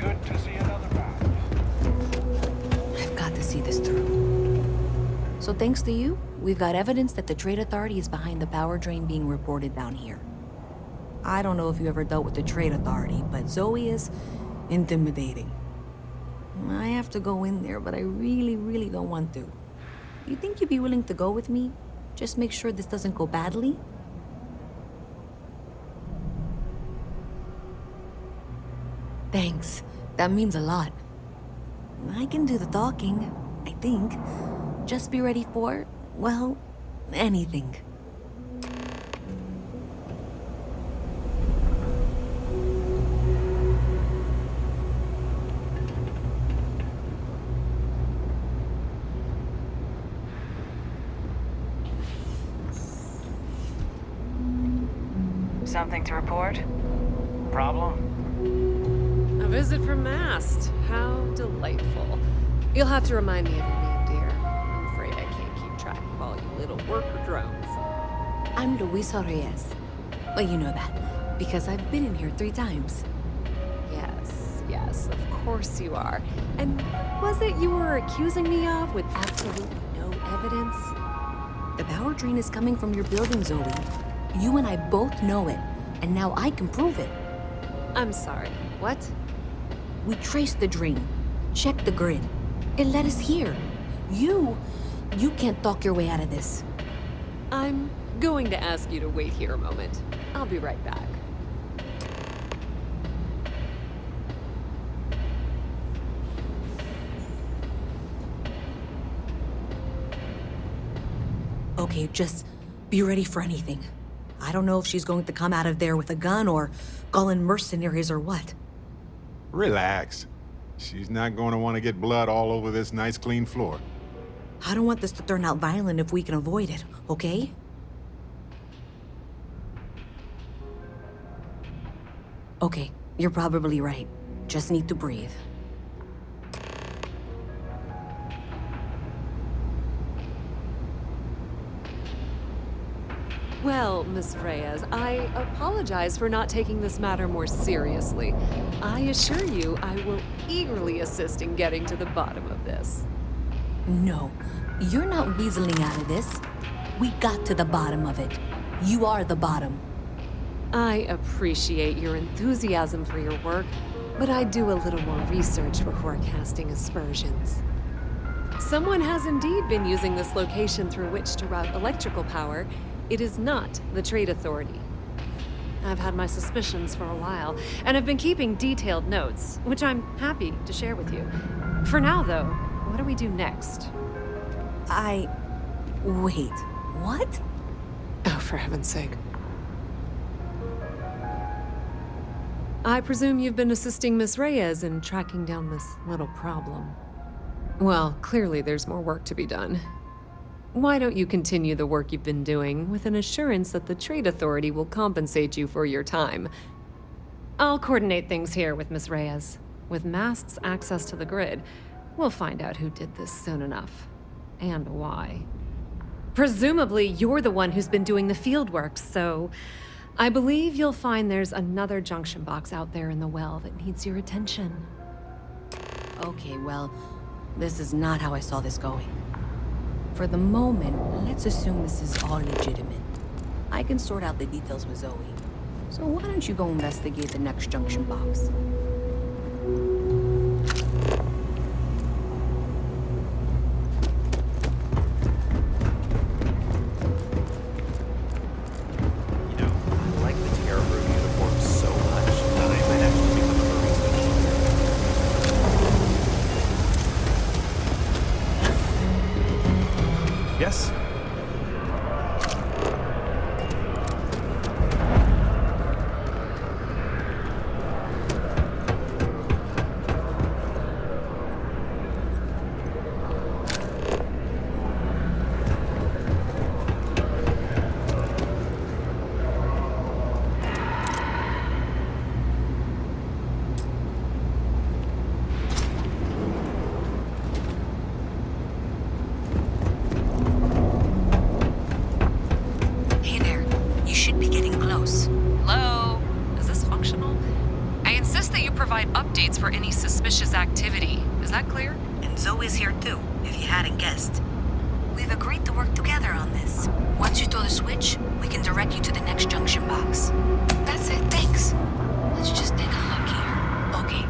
Good to see another round. I've got to see this through. So thanks to you, we've got evidence that the Trade Authority is behind the power drain being reported down here. I don't know if you ever dealt with the Trade Authority, but Zoe is intimidating. I have to go in there, but I really don't want to. You think you'd be willing to go with me? Just make sure this doesn't go badly? Thanks. That means a lot. I can do the talking, I think. Just be ready for, well, anything. Something to report? Problem? A visit from Mast. How delightful. You'll have to remind me of your name, dear. I'm afraid I can't keep track of all you little worker drones. I'm Luisa Reyes. Well, you know that, because I've been in here 3 times. Yes, of course you are. And what was it you were accusing me of with absolutely no evidence? The power drain is coming from your building, Zoe. You and I both know it, and now I can prove it. I'm sorry, what? We traced the drain, checked the grid. It led us here. You can't talk your way out of this. I'm going to ask you to wait here a moment. I'll be right back. Okay, just be ready for anything. I don't know if she's going to come out of there with a gun or call in mercenaries or what. Relax. She's not going to want to get blood all over this nice clean floor. I don't want this to turn out violent if we can avoid it, okay? Okay, you're probably right. Just need to breathe. Well, Miss Reyes, I apologize for not taking this matter more seriously. I assure you I will eagerly assist in getting to the bottom of this. No, you're not weaseling out of this. We got to the bottom of it. You are the bottom. I appreciate your enthusiasm for your work, but I do a little more research before casting aspersions. Someone has indeed been using this location through which to route electrical power. It is not the Trade Authority. I've had my suspicions for a while, and have been keeping detailed notes, which I'm happy to share with you. For now, though, what do we do next? Wait, what? Oh, for heaven's sake. I presume you've been assisting Miss Reyes in tracking down this little problem. Well, clearly there's more work to be done. Why don't you continue the work you've been doing with an assurance that the Trade Authority will compensate you for your time? I'll coordinate things here with Miss Reyes. With Mast's access to the grid, we'll find out who did this soon enough. And why. Presumably, you're the one who's been doing the field work, so I believe you'll find there's another junction box out there in the well that needs your attention. Okay, well, this is not how I saw this going. For the moment, let's assume this is all legitimate. I can sort out the details with Zoe. So why don't you go investigate the next junction box? You know, I like the Terror uniform so much that I might actually become a barista. Yes? provide updates for any suspicious activity. Is that clear? And Zoe's here too, if you hadn't guessed. We've agreed to work together on this. Once you throw the switch, we can direct you to the next junction box. That's it, thanks. Let's just take a look here. Okay,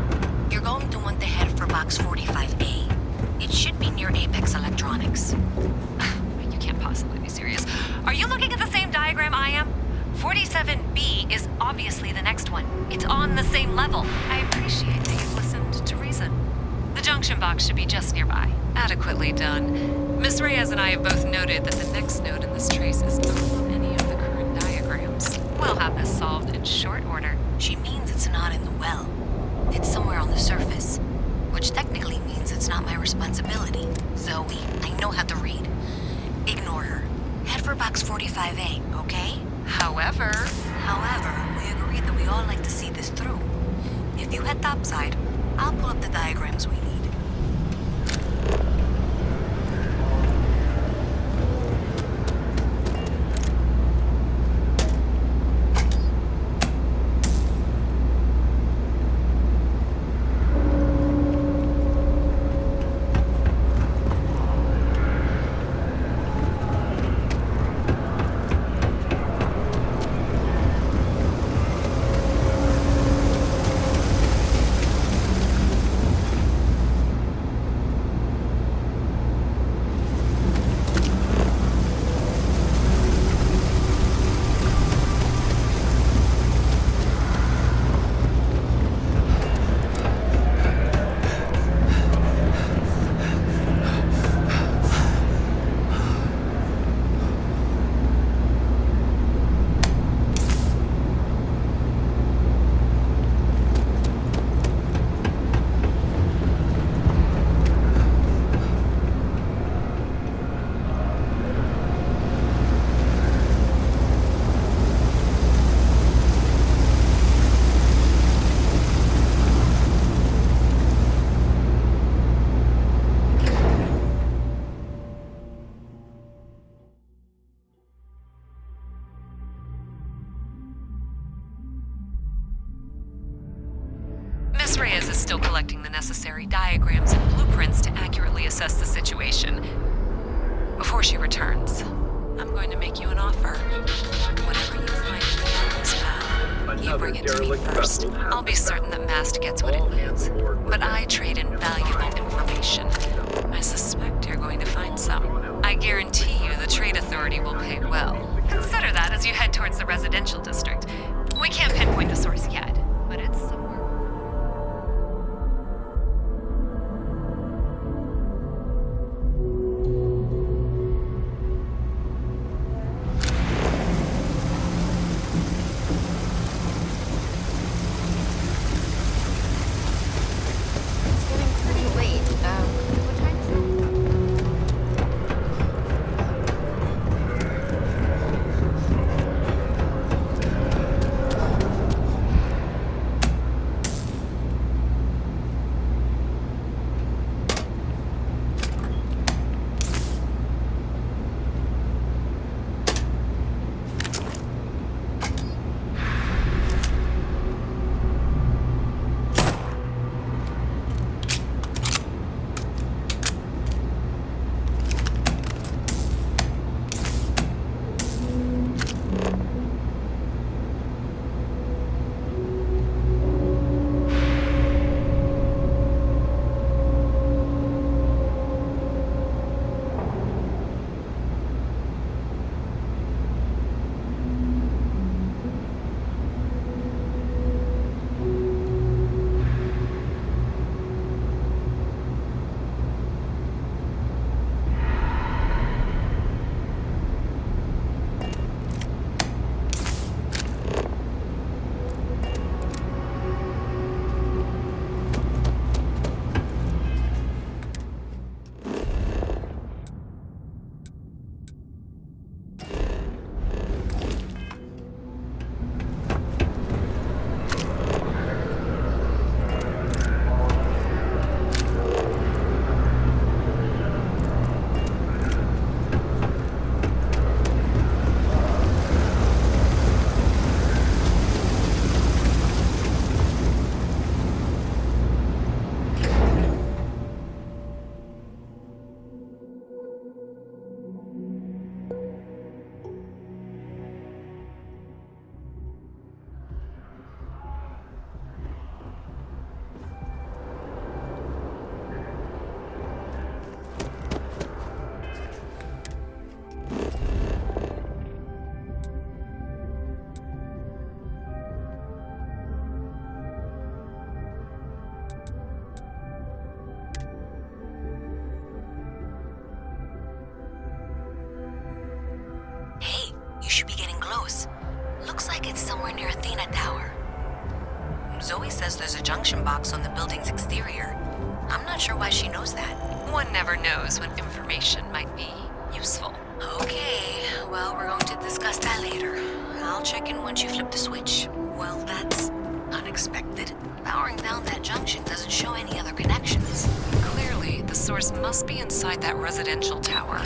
you're going to want to head for box 45A. It should be near Apex Electronics. You can't possibly be serious. Are you looking at the same diagram I am? 47B is obviously the next one. It's on the same level. I appreciate that you've listened to reason. The junction box should be just nearby. Adequately done. Miss Reyes and I have both noted that the next node in this trace is not on any of the current diagrams. We'll have this solved in short order. She means it's not in the well. It's somewhere on the surface. Which technically means it's not my responsibility. Zoe, I know how to read. Ignore her. Head for box 45A, okay? However, we agreed that we all like to see this through. If you head topside, I'll pull up the diagrams we need. Miss Reyes is still collecting the necessary diagrams and blueprints to accurately assess the situation. Before she returns, I'm going to make you an offer. Whatever you find in this path, you bring it to me first. I'll be certain that Mast gets what it needs. But I trade in valuable information. I suspect you're going to find some. I guarantee you the Trade Authority will pay well. Consider that as you head towards the residential district. We can't pinpoint the source yet, but it's somewhere. It's getting pretty late. What time is it? says there's a junction box on the building's exterior. I'm not sure why she knows that. One never knows when information might be useful. Okay, well, we're going to discuss that later. I'll check in once you flip the switch. Well, that's unexpected. Powering down that junction doesn't show any other connections. Clearly, the source must be inside that residential tower.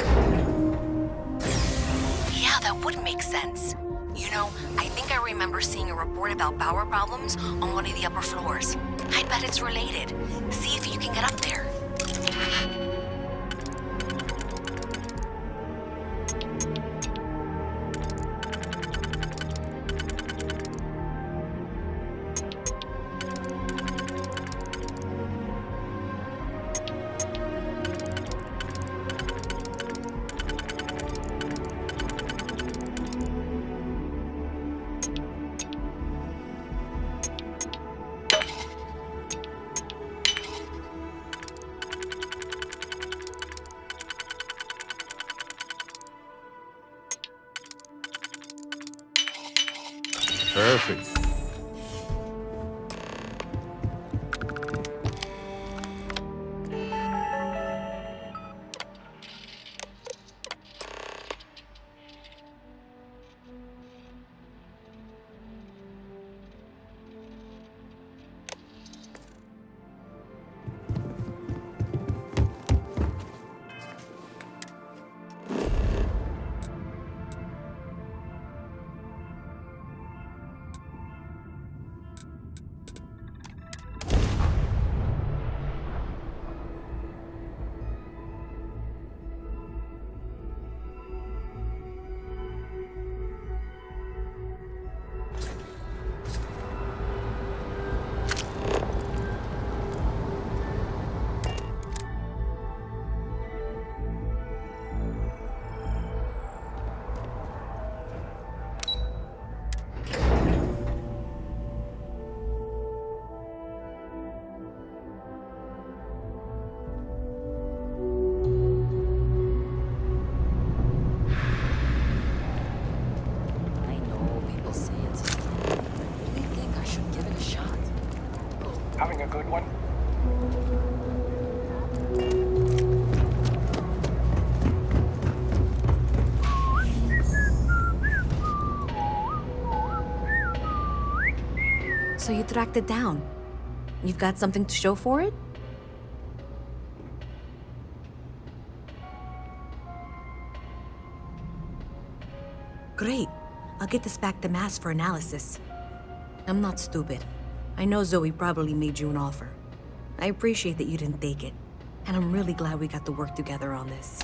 Yeah, that would make sense. You know, I think I remember seeing a report about power problems on one of the upper floors. I bet it's related. See if you can get up there. Perfect. I know people say it's but I really think I should give it a shot. Having a good one? So you tracked it down. You've got something to show for it? Great. I'll get this back to Mass for analysis. I'm not stupid. I know Zoe probably made you an offer. I appreciate that you didn't take it. And I'm really glad we got to work together on this.